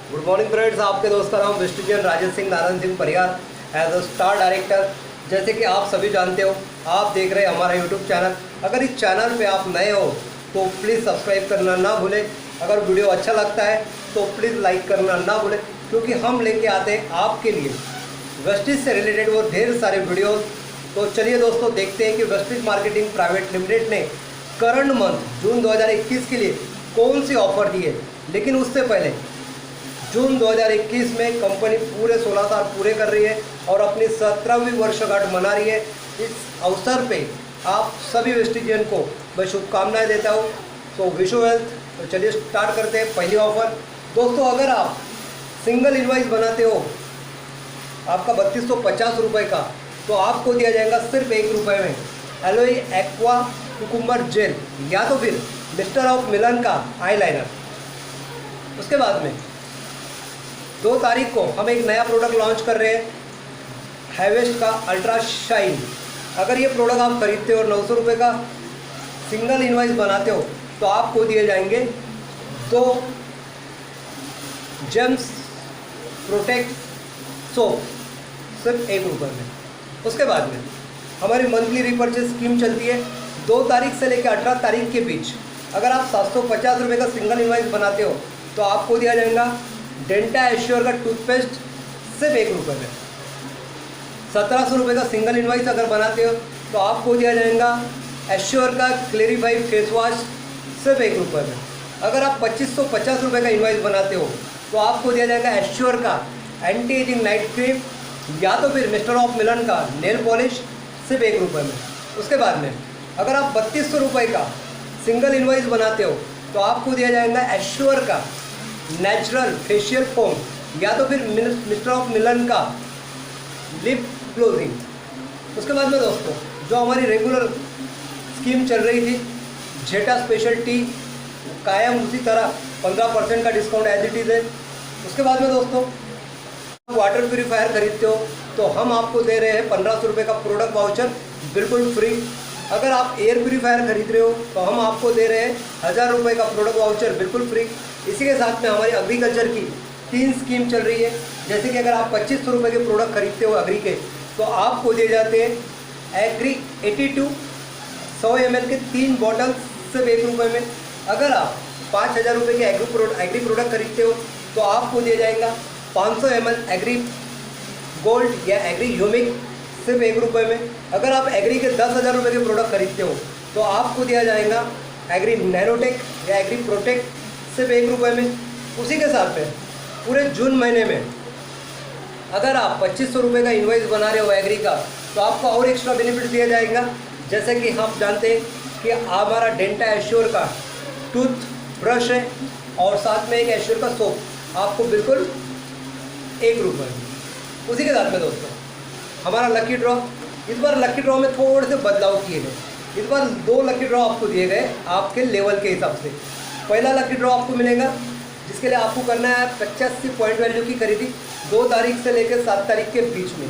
Good morning friends, आपके दोस्त का नाम वेस्टिजियन Rajesh Singh Narayan Singh Parihar as a star director. जैसे कि आप सभी जानते हो, आप देख रहे हैं हमारा यूट्यूब चैनल। अगर इस चैनल पे आप नए हो तो प्लीज़ सब्सक्राइब करना ना भूलें। अगर वीडियो अच्छा लगता है तो प्लीज़ लाइक करना ना भूलें, क्योंकि हम लेके आते हैं आपके लिए वेस्टिज से रिलेटेड वो ढेर सारे वीडियोस। तो चलिए दोस्तों, देखते हैं कि वेस्टिज मार्केटिंग प्राइवेट लिमिटेड ने करंट मंथ जून 2021 के लिए कौन सी ऑफर दी है। लेकिन उससे पहले जून 2021 में कंपनी पूरे 16 साल पूरे कर रही है और अपनी 17वीं वर्षगांठ मना रही है। इस अवसर पे आप सभी वेस्टिजियन को मैं शुभकामनाएं देता हूँ। तो विश यू हेल्थ। तो चलिए स्टार्ट करते हैं पहली ऑफर। दोस्तों, अगर आप सिंगल इनवाइस बनाते हो आपका 3250 रुपये का, तो आपको दिया जाएगा सिर्फ 1 रुपये में एलोई एक्वा कुकुम्बर जेल या तो फिर मिस्टर ऑफ मिलन का आईलाइनर। उसके बाद में 2 तारीख को हम एक नया प्रोडक्ट लॉन्च कर रहे हैं, हाईवेस्ट का अल्ट्रा शाइन। अगर ये प्रोडक्ट आप खरीदते हो और 900 रुपये का सिंगल इनवाइस बनाते हो तो आपको दिए जाएंगे 2 जेम्स प्रोटेक्ट सोप सिर्फ 1 रुपये में। उसके बाद में हमारी मंथली रिपर्चेज स्कीम चलती है 2 तारीख से लेकर 18 तारीख के बीच। अगर आप 750 रुपये का सिंगल इनवाइस बनाते हो तो आपको दिया जाएगा डेंटा एश्योर का टूथपेस्ट सिर्फ 1 रुपये में। 1700 रुपये का सिंगल इनवाइस अगर बनाते हो तो आपको दिया जाएगा एश्योर का क्लेरिफाई फेस वॉश सिर्फ 1 रुपये में। अगर आप 2550 रुपये का इनवाइस बनाते हो तो आपको दिया जाएगा एश्योर का एंटी एजिंग नाइट क्रीम या तो फिर मिस्टर ऑफ मिलन का नेल पॉलिश सिर्फ 1 रुपये में। उसके बाद में अगर आप 3200 रुपये का सिंगल इनवाइस बनाते हो तो आपको दिया जाएगा एश्योर का नेचुरल फेशियल फोम या तो फिर मिस्टर ऑफ मिलन का लिप क्लोजिंग। उसके बाद में दोस्तों, जो हमारी रेगुलर स्कीम चल रही थी जेटा स्पेशल टी कायम उसी तरह 15% का डिस्काउंट एज इट इज़ है। उसके बाद में दोस्तों, वाटर प्यूरीफायर खरीदते हो तो हम आपको दे रहे हैं 1500 रुपये का प्रोडक्ट वाउचर बिल्कुल फ्री। अगर आप एयर प्यूरीफायर खरीद रहे हो तो हम आपको दे रहे हैं 1000 रुपये का प्रोडक्ट वाउचर बिल्कुल फ्री। इसी के साथ में हमारी एग्रीकल्चर की 3 स्कीम चल रही है। जैसे कि अगर आप 2500 रुपये के प्रोडक्ट खरीदते हो एग्री के, तो आपको दिए जाते हैं एग्री 82 100 ml के 3 बॉटल सिर्फ 1 रुपये में। अगर आप 5000 रुपये के एग्री प्रोडक्ट खरीदते हो तो आपको दिया जाएगा 500 ml एग्री गोल्ड या एग्री ह्यूमिक सिर्फ 1 रुपये में। अगर आप एग्री के 10,000 रुपये के प्रोडक्ट खरीदते हो तो आपको दिया जाएगा एग्री नैनोटेक या एग्री प्रोटेक्ट सिर्फ 1 रुपये में। उसी के साथ में पूरे जून महीने में अगर आप 2500 रुपये का इनवाइस बना रहे हो एग्री का, तो आपको और एक्स्ट्रा बेनिफिट दिया जाएगा। जैसे कि हम जानते हैं कि हमारा डेंटा एश्योर का टूथ ब्रश है और साथ में एक एश्योर का सोप आपको बिल्कुल 1 रुपये में। उसी के साथ में दोस्तों, हमारा लकी ड्रॉ, इस बार लकी ड्रॉ में थोड़े से बदलाव किए गए। इस बार 2 लकी ड्रॉ आपको दिए गए आपके लेवल के हिसाब से। पहला लकी ड्रॉ आपको मिलेगा जिसके लिए आपको करना है 85 पॉइंट वैल्यू की खरीदी 2 तारीख से लेकर 7 तारीख के बीच में।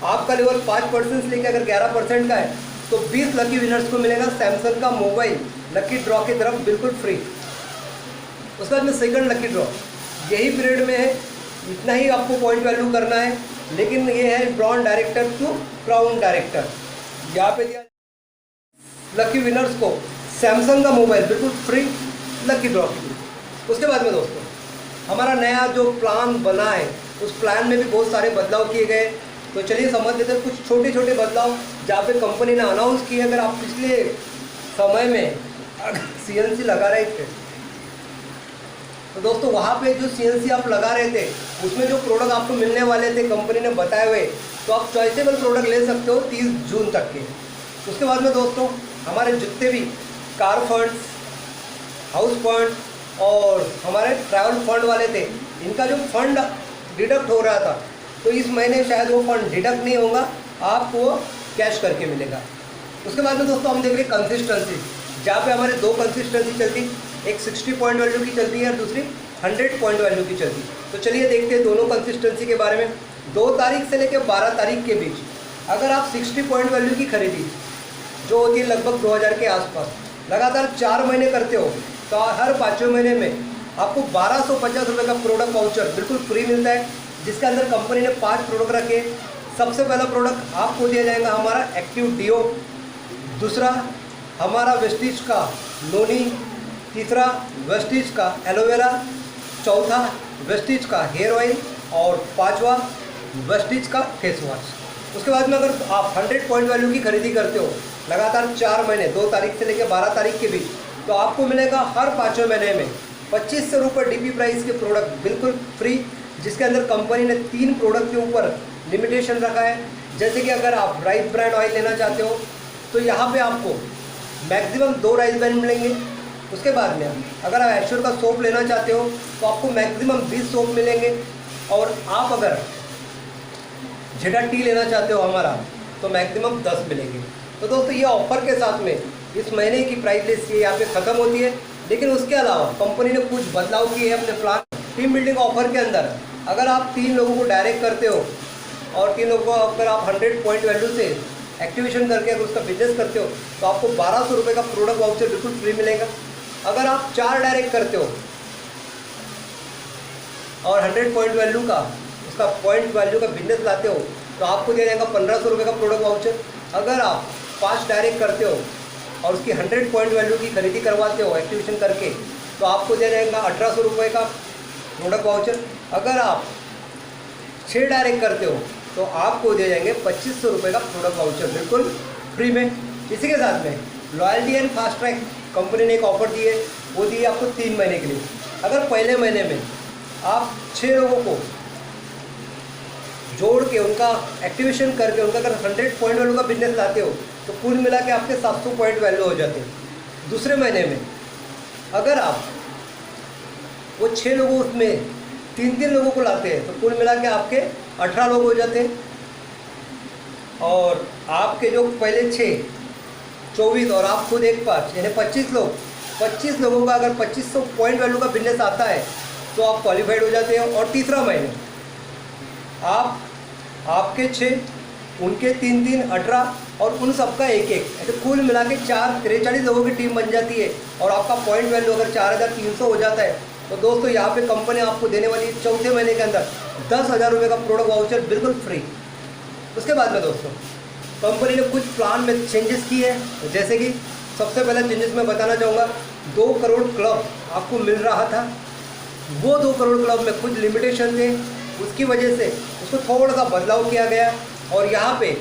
आपका लेवल 5% से लेकर अगर 11% का है तो 20 लकी विनर्स को मिलेगा सैमसंग का मोबाइल लकी ड्रॉ की तरफ बिल्कुल फ्री। उसके बाद में सेकंड लकी ड्रॉ यही पीरियड में है, इतना ही आपको पॉइंट वैल्यू करना है, लेकिन ये है bronze director to crown director. यहाँ पे दिया लकी विनर्स को सैमसंग का मोबाइल बिल्कुल फ्री लकी ड्रॉ की। उसके बाद में दोस्तों, हमारा नया जो प्लान बना है उस प्लान में भी बहुत सारे बदलाव किए गए। तो चलिए समझ लेते हैं कुछ छोटे छोटे बदलाव जहाँ पे कंपनी ने अनाउंस किए। अगर आप पिछले समय में CNC लगा रहे थे तो दोस्तों वहाँ पे जो CNC आप लगा रहे थे उसमें जो प्रोडक्ट आपको मिलने वाले थे कंपनी ने बताए हुए, तो आप चॉइसेबल प्रोडक्ट ले सकते हो 30 जून तक के। उसके बाद में दोस्तों, हमारे जितने भी कार फंड्स, हाउस फंड और हमारे ट्रैवल फंड वाले थे, इनका जो फंड डिडक्ट हो रहा था, तो इस महीने शायद वो फंड डिडक्ट नहीं होगा, आपको वो कैश करके मिलेगा। उसके बाद में दोस्तों, हम देख रहे हैं कंसिस्टेंसी, जहाँ पे हमारे 2 कंसिस्टेंसी चलती, एक 60 पॉइंट वैल्यू की चलती है और दूसरी 100 पॉइंट वैल्यू की चलती। तो चलिए देखते हैं दोनों कंसिस्टेंसी के बारे में। 2 तारीख से लेकर 12 तारीख के बीच अगर आप 60 पॉइंट वैल्यू की खरीदी जो होती है लगभग 2000 के आसपास लगातार 4 महीने करते हो तो हर 5वें महीने में आपको 1250 रुपये का प्रोडक्ट वाउचर बिल्कुल फ्री मिलता है, जिसके अंदर कंपनी ने 5 प्रोडक्ट रखे। सबसे पहला प्रोडक्ट आपको दिया जाएगा हमारा एक्टिव डीओ, दूसरा हमारा वेस्टीज का नोनी, तीसरा वेस्टीज का एलोवेरा, चौथा वेस्टीज का हेयर ऑयल और पांचवा वेस्टीज का फेस वॉश। उसके बाद में अगर आप 100 पॉइंट वैल्यू की खरीदी करते हो लगातार 4 महीने 2 तारीख से लेकर 12 तारीख के बीच, तो आपको मिलेगा हर 5वें महीने में 2500 रुपये डीपी प्राइस के प्रोडक्ट बिल्कुल फ्री, जिसके अंदर कंपनी ने 3 प्रोडक्ट के ऊपर लिमिटेशन रखा है। जैसे कि अगर आप राइस ब्रांड ऑयल लेना चाहते हो तो यहाँ पे आपको मैक्सिमम 2 राइस ब्रांड मिलेंगे। उसके बाद में अगर आप एश्योर का सोप लेना चाहते हो तो आपको मैक्सिमम 20 सोप मिलेंगे, और आप अगर जेडा टी लेना चाहते हो हमारा तो मैक्सिमम 10 मिलेंगे। तो दोस्तों ये ऑफर के साथ में इस महीने की प्राइस लिस्ट ये यहाँ पे ख़त्म होती है, लेकिन उसके अलावा कंपनी ने कुछ बदलाव किए हैं अपने प्लान। टीम बिल्डिंग ऑफर के अंदर अगर आप 3 लोगों को डायरेक्ट करते हो और 3 लोगों को अगर आप 100 पॉइंट वैल्यू से एक्टिवेशन करके अगर उसका बिजनेस करते हो तो आपको 1200 रुपये का प्रोडक्ट वाउचर बिल्कुल फ्री मिलेगा। अगर आप 4 डायरेक्ट करते हो और 100 पॉइंट वैल्यू का उसका पॉइंट वैल्यू का बिजनेस लाते हो तो आपको दिया जाएगा 1500 रुपये का प्रोडक्ट वाउचर। अगर आप 5 डायरेक्ट करते हो और उसकी 100 पॉइंट वैल्यू की खरीदी करवाते हो एक्टिवेशन करके तो आपको दिया जाएगा 1800 रुपये का प्रोडक्ट वाउचर। अगर आप 6 डायरेक्ट करते हो तो आपको दिए जाएंगे 2500 रुपये का प्रोडक्ट वाउचर बिल्कुल फ्री में। इसी के साथ में loyalty and fast track company ने एक ऑफर दी है, वो दी है आपको 3 महीने के लिए। अगर पहले महीने में आप 6 लोगों को जोड़ के उनका एक्टिवेशन करके उनका अगर 100 पॉइंट वैल्यू का बिजनेस लाते हो तो कुल मिला के आपके 700 पॉइंट वैल्यू हो जाते हैं। दूसरे महीने में अगर आप वो 6 लोगों उसमें 3 लोगों को लाते हैं तो कुल मिला के आपके 18 लोग हो जाते हैं, और आपके जो पहले 6 24 और आप खुद एक 5 यानी 25 लोगों का अगर 2500 पॉइंट वैल्यू का बिजनेस आता है तो आप क्वालिफाइड हो जाते हैं। और तीसरा महीने आपके 6 उनके 3 18 और उन सबका 1 ऐसे कुल मिला के 43 लोगों की टीम बन जाती है, और आपका पॉइंट वैल्यू अगर 4300 हो जाता है तो दोस्तों यहाँ पे कंपनी आपको देने वाली है चौथे महीने के अंदर 10,000 रुपये का प्रोडक्ट वाउचर बिल्कुल फ्री। उसके बाद में दोस्तों कंपनी ने कुछ प्लान में चेंजेस किए हैं, जैसे कि सबसे पहला चेंजेस मैं बताना चाहूँगा 2 करोड़ क्लब आपको मिल रहा था, वो 2 करोड़ क्लब में कुछ लिमिटेशन थे, उसकी वजह से उसको थोड़ा सा बदलाव किया गया, और यहाँ पे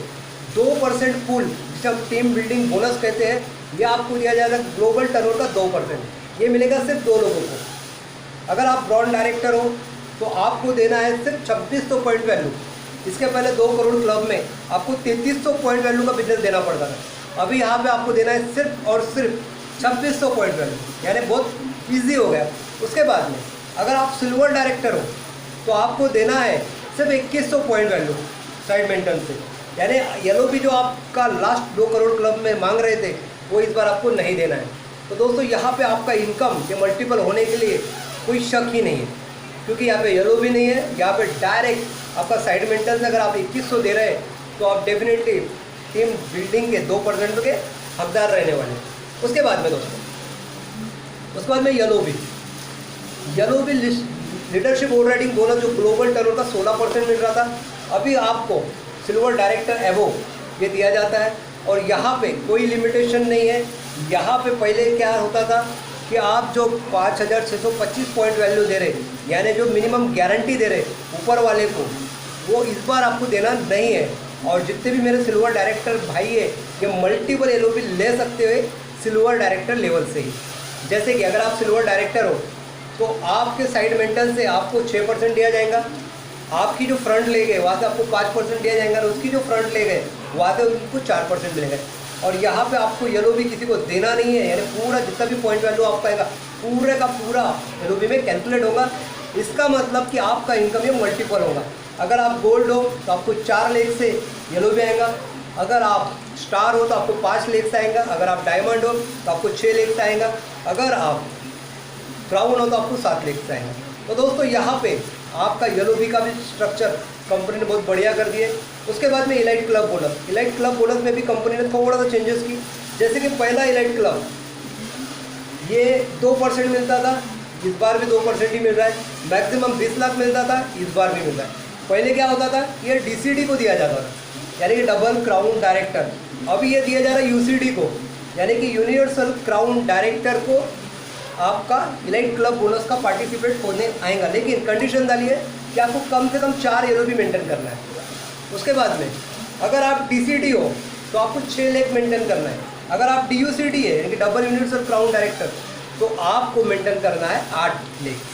2% पूल जिसे हम टीम बिल्डिंग बोनस कहते हैं ये आपको दिया जाएगा ग्लोबल टर्नओवर का 2%, ये मिलेगा सिर्फ 2 लोगों को। अगर आप ब्रॉन्ड डायरेक्टर हो तो आपको देना है सिर्फ 2600 पॉइंट वैल्यू। इसके पहले 2 करोड़ क्लब में आपको 3300 पॉइंट वैल्यू का बिजनेस देना पड़ता था, अभी यहाँ पे आपको देना है सिर्फ और सिर्फ 2600 पॉइंट वैल्यू, यानी बहुत ईजी हो गया। उसके बाद में अगर आप सिल्वर डायरेक्टर हो तो आपको देना है सिर्फ 2100 पॉइंट वैल्यू साइड मेंटेन से, यानी येलो भी जो आपका लास्ट 2 करोड़ क्लब में मांग रहे थे वो इस बार आपको नहीं देना है। तो दोस्तों यहाँ पे आपका इनकम के मल्टीपल होने के लिए कोई शक ही नहीं है, क्योंकि यहाँ पे येलो भी नहीं है, यहाँ पे डायरेक्ट आपका साइड मेंटेन से अगर आप 2100 दे रहे हैं तो आप डेफिनेटली टीम बिल्डिंग के 2% के हकदार रहने वाले हैं। उसके बाद में दोस्तों येलो भी लीडरशिप ओवर राइडिंग बोनस जो ग्लोबल टर्नओवर का 16% मिल रहा था, अभी आपको सिल्वर डायरेक्टर एवो ये दिया जाता है, और यहाँ पे कोई लिमिटेशन नहीं है। यहाँ पे पहले क्या होता था कि आप जो 5625 पॉइंट वैल्यू दे रहे यानी जो मिनिमम गारंटी दे रहे ऊपर वाले को, वो इस बार आपको देना नहीं है। और जितने भी मेरे सिल्वर डायरेक्टर भाई है ये मल्टीपल एलो भी ले सकते हुए सिल्वर डायरेक्टर लेवल से ही। जैसे कि अगर आप सिल्वर डायरेक्टर हो तो आपके साइड मेंटेन से आपको 6% दिया जाएगा, आपकी जो फ्रंट ले गए वहाँ से आपको 5% दिया जाएगा, और उसकी जो फ्रंट ले गए वहाँ से उनको 4% मिलेगा। और यहाँ पे आपको येलो भी किसी को देना नहीं है, यानी पूरा जितना भी पॉइंट वैल्यू आपका आएगा पूरे का पूरा येलो भी में कैलकुलेट होगा। इसका मतलब कि आपका इनकम ये मल्टीपल होगा। अगर आप गोल्ड हो तो आपको 4 लाख से येलो भी आएगा, अगर आप स्टार हो तो आपको 5 लाख से आएगा, अगर आप डायमंड हो तो आपको 6 लाख से आएगा, अगर आप क्राउन हो तो आपको 7 लाख से आएगा। तो दोस्तों यहाँ पे आपका येलो भी का भी स्ट्रक्चर कंपनी ने बहुत बढ़िया कर दिए। उसके बाद में इलाइट क्लब बोनस में भी कंपनी ने थोड़ा सा चेंजेस की। जैसे कि पहला इलाइट क्लब ये 2% मिलता था, इस बार भी 2% ही मिल रहा है। मैक्सिमम 20 लाख मिलता था, इस बार भी मिल रहा है। पहले क्या होता था, ये DCD को दिया जाता था, यानी कि डबल क्राउन डायरेक्टर। अभी ये दिया जा रहा है UCD को, यानी कि यूनिवर्सल क्राउन डायरेक्टर को आपका इलाइट क्लब बोनस का पार्टिसिपेट होने आएगा। लेकिन कंडीशन डाली है कि आपको कम से कम 4 यूरो भी मेंटेन करना है। उसके बाद में अगर आप DCD हो तो आपको 6 लाख मेंटेन करना है। अगर आप DUCD है, यानी कि डबल यूनिवर्सल क्राउन डायरेक्टर, तो आपको मेंटेन करना है 8 लाख।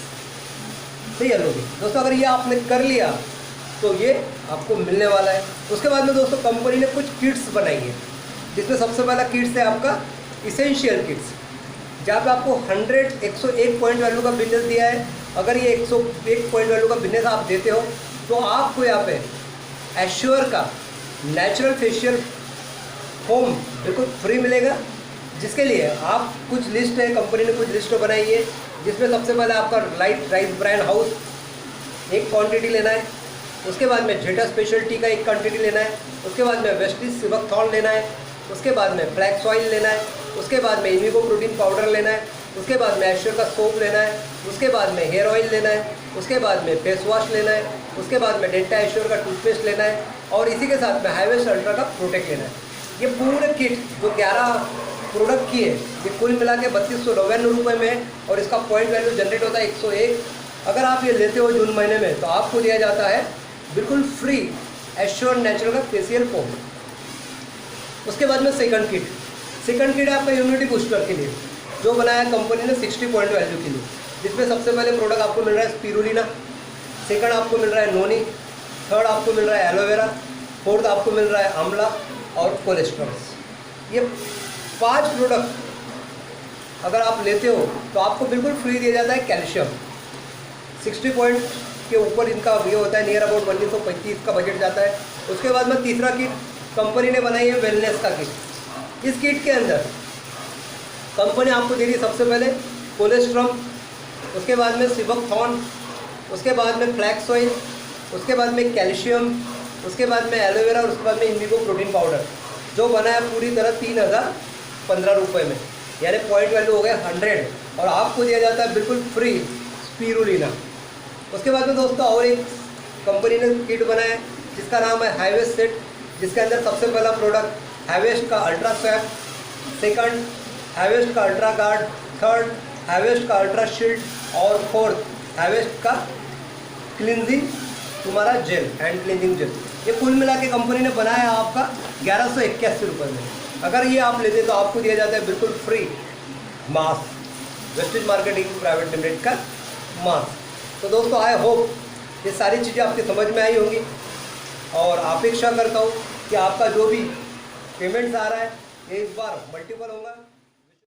सही है दोस्तों, अगर ये आपने कर लिया तो ये आपको मिलने वाला है। उसके बाद में दोस्तों कंपनी ने कुछ किट्स बनाई है, जिसमें सबसे पहला किट्स है आपका इसेंशियल किट्स, जहाँ पे आपको 101 पॉइंट वैल्यू का बिजनेस दिया है। अगर ये 101 पॉइंट वैल्यू का बिजनेस आप देते हो तो आपको यहाँ पे एश्योर का नेचुरल फेशियल फोम बिल्कुल फ्री मिलेगा, जिसके लिए आप कुछ लिस्ट है, कंपनी ने कुछ लिस्ट बनाई है, जिसमें सबसे पहले आपका लाइट राइस ब्रांड हाउस एक क्वांटिटी लेना है। उसके बाद में जेटा स्पेशल टी का एक क्वांटिटी लेना है। उसके बाद में वेस्टिज सिबकथॉर्न लेना है। उसके बाद में फ्लैक्स ऑयल लेना है। उसके बाद में इमिगो प्रोटीन पाउडर लेना है। उसके बाद में एश्योर का सोप लेना है। उसके बाद में हेयर ऑयल लेना है। उसके बाद में फेस वॉश लेना है। उसके बाद में डेंटा एश्योर का टूथपेस्ट लेना है, और इसी के साथ में हाईवेस्ट अल्ट्रा का प्रोटेक्ट लेना है। ये पूरे किट जो 11 प्रोडक्ट की है, ये कुल मिला के 3299 रुपये में है, और इसका पॉइंट वैल्यू जनरेट होता है 101। अगर आप ये लेते हो जून महीने में, तो आपको दिया जाता है बिल्कुल फ्री एश्योर नेचुरल का फेशियल फोम। उसके बाद में सेकंड किट है आपका इम्यूनिटी बूस्टर के लिए, जो बनाया कंपनी ने 60 पॉइंट वैल्यू के लिए, जिसमें सबसे पहले प्रोडक्ट आपको मिल रहा है स्पिरुलिना, सेकंड आपको मिल रहा है नोनी, थर्ड आपको मिल रहा है एलोवेरा, फोर्थ आपको मिल रहा है आंवला और कोलेस्ट्रॉल। ये 5 प्रोडक्ट अगर आप लेते हो तो आपको बिल्कुल फ्री दिया जाता है कैल्शियम। 60 पॉइंट के ऊपर इनका ये होता है, नियर अबाउट 1935 का बजट जाता है। उसके बाद में तीसरा किट कंपनी ने बनाई है वेलनेस का किट। इस किट के अंदर कंपनी आपको दे रही है सबसे पहले कोलेस्ट्रॉल, उसके बाद में सिबकथॉर्न, उसके बाद में फ्लैक्स ऑयल, उसके बाद में कैल्शियम, उसके बाद में एलोवेरा, और उसके बाद में इंडिगो प्रोटीन पाउडर, जो बना है पूरी तरह 3015 रुपये में, यानी पॉइंट वैल्यू हो गया 100, और आपको दिया जाता है बिल्कुल फ्री स्पिरुलिना। उसके बाद में दोस्तों और एक कंपनी ने किट बनाया है जिसका नाम है हाईवेस्ट सेट, जिसके अंदर सबसे पहला प्रोडक्ट हाईवेस्ट का अल्ट्रा स्वैप, सेकंड हाईवेस्ट का अल्ट्रा गार्ड, थर्ड हाईवेस्ट का अल्ट्रा शील्ड, और फोर्थ हाईवेस्ट का क्लिनजिंग तुम्हारा जेल, हैंड क्लिनजिंग जेल। ये कुल मिला के कंपनी ने बनाया आपका 1181 रुपये में। अगर ये आप लेते तो आपको दिया जाता है बिल्कुल free mask, wastage marketing private limited का मास्क। तो दोस्तों आई होप ये सारी चीज़ें आपकी समझ में आई होंगी, और अपेक्षा करता हूँ कि आपका जो भी पेमेंट्स आ रहा है ये इस बार मल्टीपल होगा।